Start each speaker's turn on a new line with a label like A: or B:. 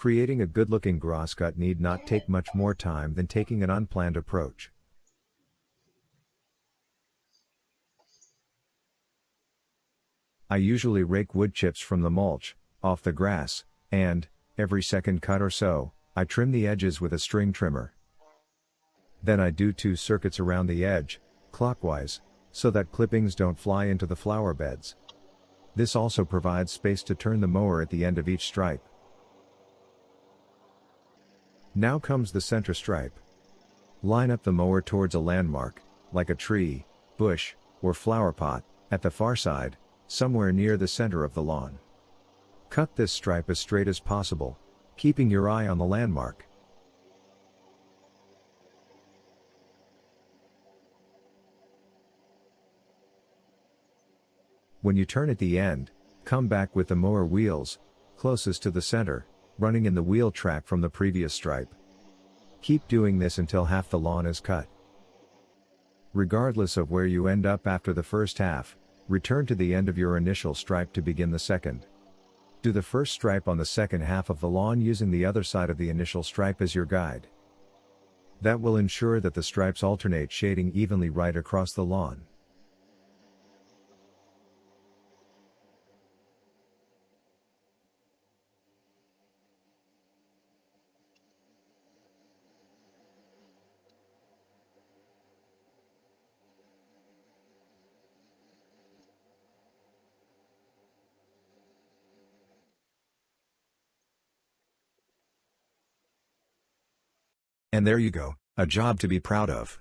A: Creating a good-looking grass cut need not take much more time than taking an unplanned approach. I usually rake wood chips from the mulch off the grass, and, every second cut or so, I trim the edges with a string trimmer. Then I do 2 circuits around the edge, clockwise, so that clippings don't fly into the flower beds. This also provides space to turn the mower at the end of each stripe. Now comes the center stripe. Line up the mower towards a landmark, like a tree, bush, or flower pot, at the far side, somewhere near the center of the lawn. Cut this stripe as straight as possible, keeping your eye on the landmark. When you turn at the end, come back with the mower wheels, closest to the center, running in the wheel track from the previous stripe. Keep doing this until half the lawn is cut. Regardless of where you end up after the first half, return to the end of your initial stripe to begin the second. Do the first stripe on the second half of the lawn using the other side of the initial stripe as your guide. That will ensure that the stripes alternate shading evenly right across the lawn. And there you go, a job to be proud of.